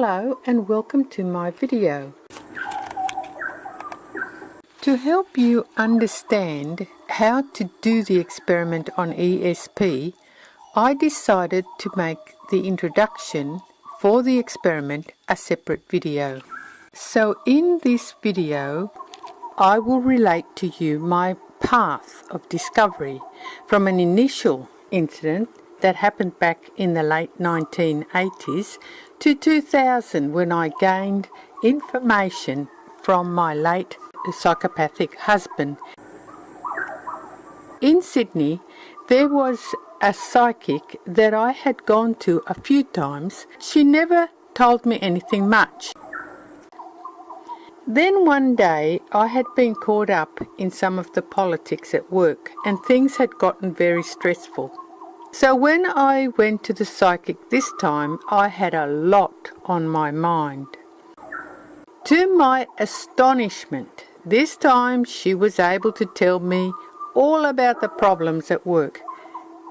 Hello and welcome to my video. To help you understand how to do the experiment on ESP, I decided to make the introduction for the experiment a separate video. So in this video, I will relate to you my path of discovery from an initial incident that happened back in the late 1980s to 2000 when I gained information from my late psychopathic husband. In Sydney, there was a psychic that I had gone to a few times. She never told me anything much. Then one day I had been caught up in some of the politics at work and things had gotten very stressful. So when I went to the psychic this time, I had a lot on my mind. To my astonishment, this time she was able to tell me all about the problems at work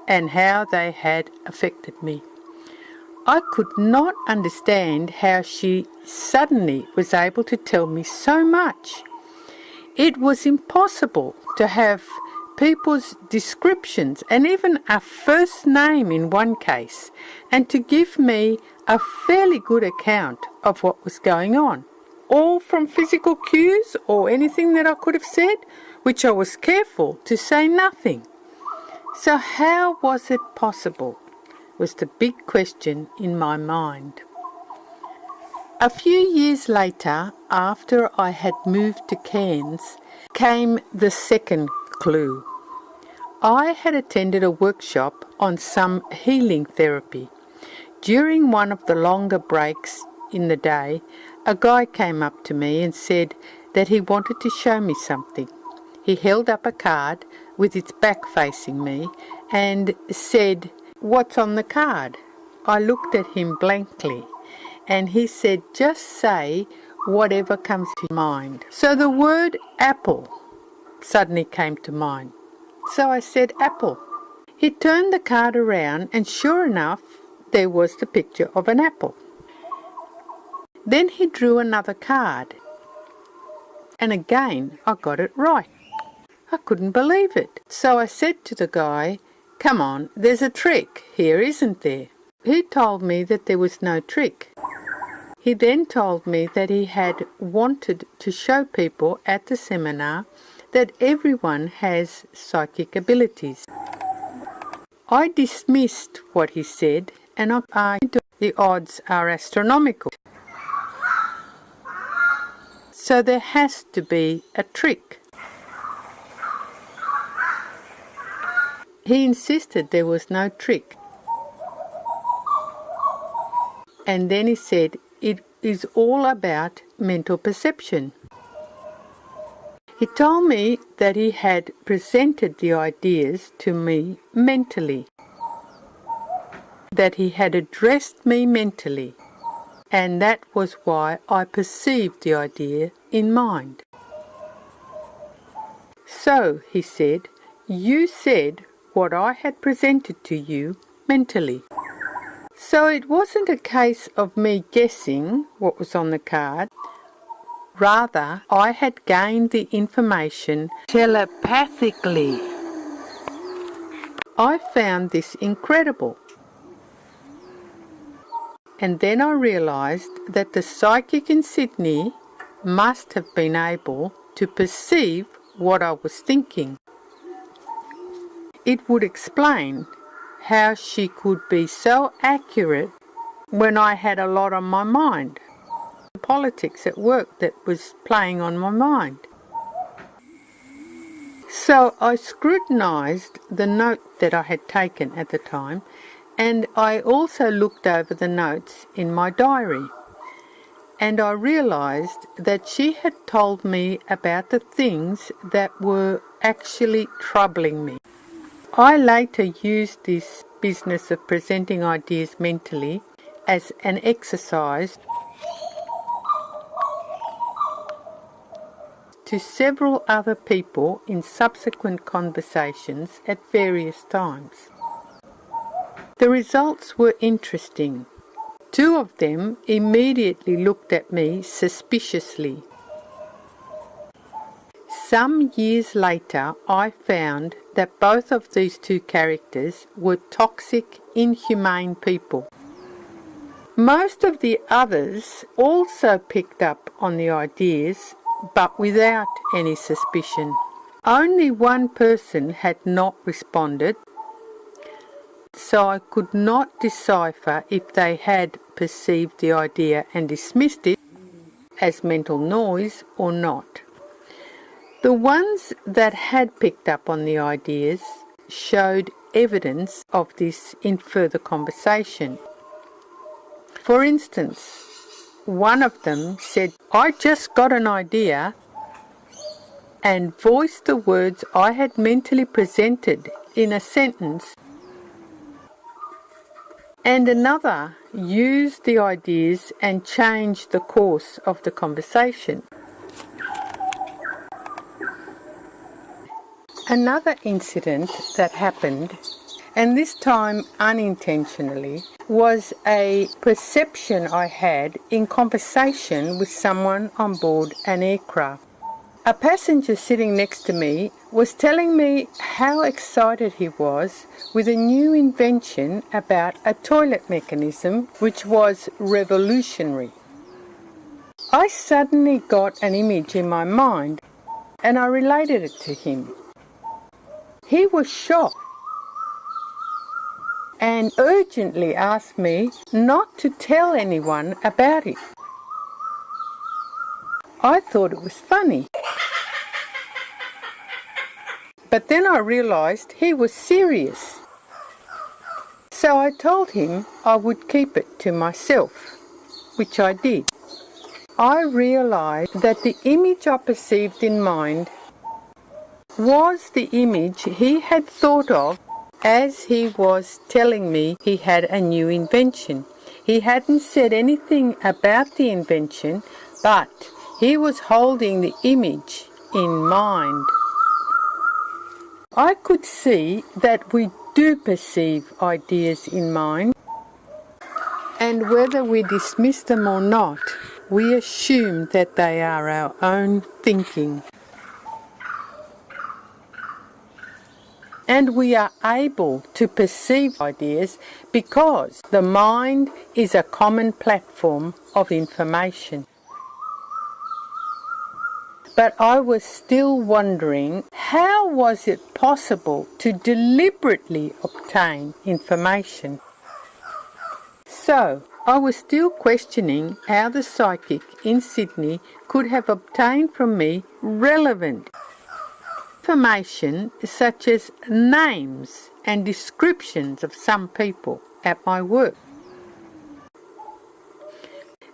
and how they had affected me. I could not understand how she suddenly was able to tell me so much. It was impossible to have people's descriptions and even a first name in one case, and to give me a fairly good account of what was going on, all from physical cues or anything that I could have said, which I was careful to say nothing. So how was it possible, was the big question in my mind. A few years later, after I had moved to Cairns, came the second clue. I had attended a workshop on some healing therapy. During one of the longer breaks in the day, a guy came up to me and said that he wanted to show me something. He held up a card with its back facing me and said, "What's on the card?" I looked at him blankly and he said, "Just say whatever comes to mind." So the word apple suddenly came to mind. So I said apple. He turned the card around and sure enough, there was the picture of an apple. Then he drew another card. And again, I got it right. I couldn't believe it. So I said to the guy, "Come on, there's a trick here, isn't there?" He told me that there was no trick. He then told me that he had wanted to show people at the seminar that everyone has psychic abilities. I dismissed what he said and I argued the odds are astronomical. So there has to be a trick. He insisted there was no trick. And then he said it is all about mental perception. He told me that he had presented the ideas to me mentally, that he had addressed me mentally, and that was why I perceived the idea in mind. So, he said, you said what I had presented to you mentally. So it wasn't a case of me guessing what was on the card. Rather, I had gained the information telepathically. I found this incredible. And then I realised that the psychic in Sydney must have been able to perceive what I was thinking. It would explain how she could be so accurate when I had a lot on my mind. Politics at work that was playing on my mind. So I scrutinised the note that I had taken at the time, and I also looked over the notes in my diary, and I realised that she had told me about the things that were actually troubling me. I later used this business of presenting ideas mentally as an exercise to several other people in subsequent conversations at various times. The results were interesting. Two of them immediately looked at me suspiciously. Some years later, I found that both of these two characters were toxic, inhumane people. Most of the others also picked up on the ideas, but without any suspicion. Only one person had not responded, so I could not decipher if they had perceived the idea and dismissed it as mental noise or not. The ones that had picked up on the ideas showed evidence of this in further conversation. For instance, one of them said, "I just got an idea," and voiced the words I had mentally presented in a sentence, and another used the ideas and changed the course of the conversation. Another incident that happened, and this time unintentionally, was a perception I had in conversation with someone on board an aircraft. A passenger sitting next to me was telling me how excited he was with a new invention about a toilet mechanism which was revolutionary. I suddenly got an image in my mind and I related it to him. He was shocked and urgently asked me not to tell anyone about it. I thought it was funny. But then I realised he was serious. So I told him I would keep it to myself, which I did. I realised that the image I perceived in mind was the image he had thought of as he was telling me he had a new invention. He hadn't said anything about the invention, but he was holding the image in mind. I could see that we do perceive ideas in mind, and whether we dismiss them or not, we assume that they are our own thinking. And we are able to perceive ideas because the mind is a common platform of information. But I was still wondering, how was it possible to deliberately obtain information? So, I was still questioning how the psychic in Sydney could have obtained from me relevant information such as names and descriptions of some people at my work.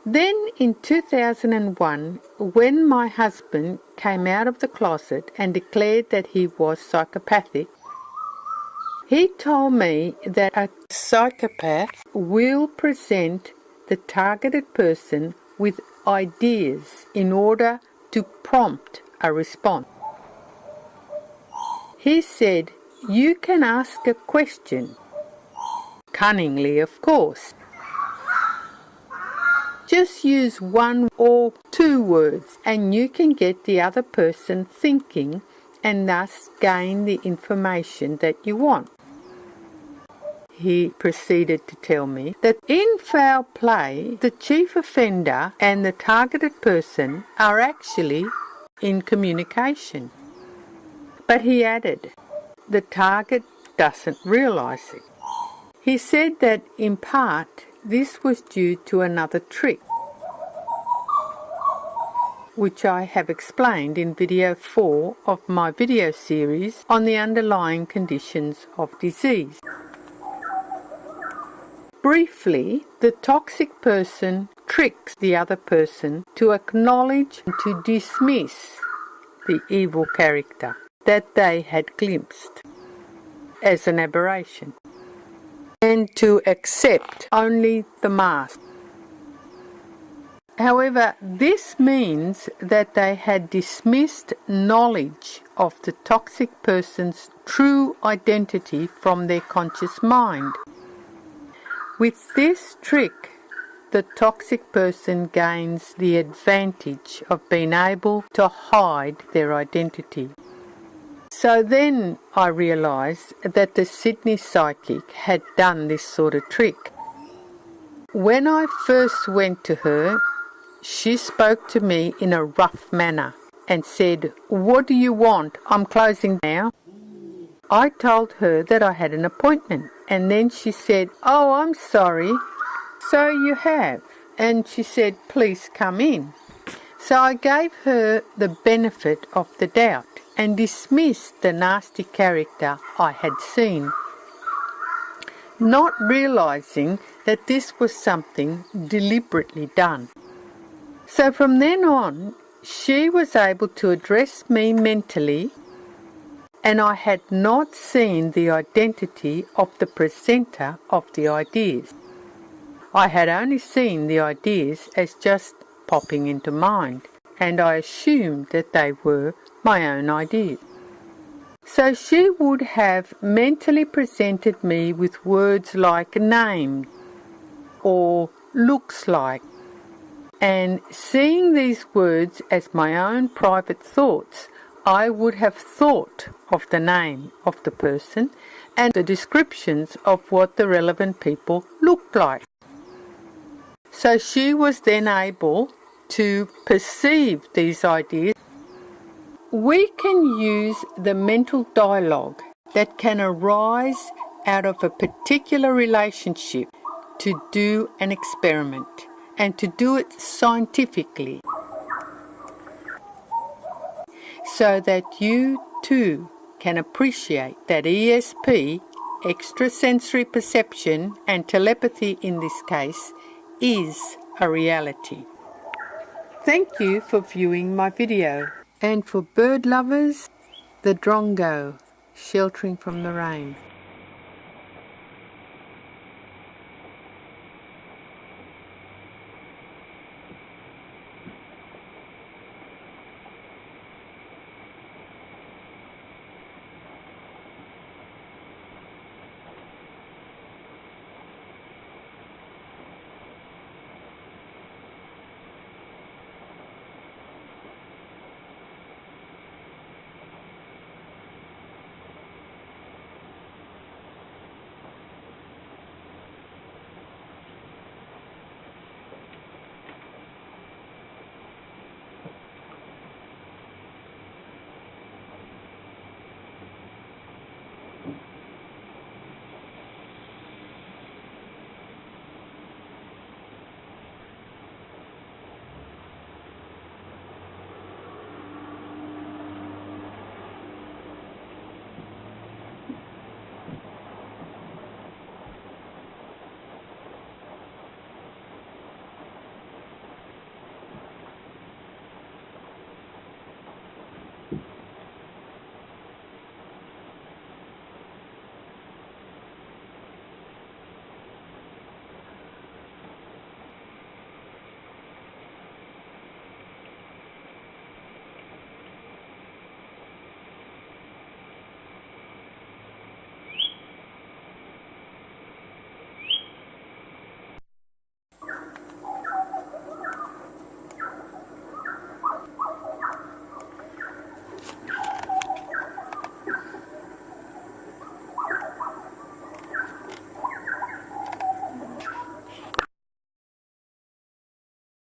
Then in 2001, when my husband came out of the closet and declared that he was psychopathic, he told me that a psychopath will present the targeted person with ideas in order to prompt a response. He said, "You can ask a question," cunningly of course. Just use one or two words and you can get the other person thinking and thus gain the information that you want. He proceeded to tell me that in foul play, the chief offender and the targeted person are actually in communication. But he added, the target doesn't realise it. He said that in part this was due to another trick, which I have explained in video 4 of my video series on the underlying conditions of disease. Briefly, the toxic person tricks the other person to acknowledge and to dismiss the evil character that they had glimpsed as an aberration, and to accept only the mask. However, this means that they had dismissed knowledge of the toxic person's true identity from their conscious mind. With this trick, the toxic person gains the advantage of being able to hide their identity. So then I realised that the Sydney psychic had done this sort of trick. When I first went to her, she spoke to me in a rough manner and said, "What do you want? I'm closing now." I told her that I had an appointment, and then she said, "Oh, I'm sorry. So you have." And she said, "Please come in." So I gave her the benefit of the doubt and dismissed the nasty character I had seen, not realising that this was something deliberately done. So from then on, she was able to address me mentally, and I had not seen the identity of the presenter of the ideas. I had only seen the ideas as just popping into mind, and I assumed that they were my own ideas. So she would have mentally presented me with words like named or looks like, and seeing these words as my own private thoughts, I would have thought of the name of the person and the descriptions of what the relevant people looked like. So she was then able to perceive these ideas. We can use the mental dialogue that can arise out of a particular relationship to do an experiment, and to do it scientifically, so that you too can appreciate that ESP, extrasensory perception, and telepathy in this case, is a reality. Thank you for viewing my video. And for bird lovers, the drongo, sheltering from the rain.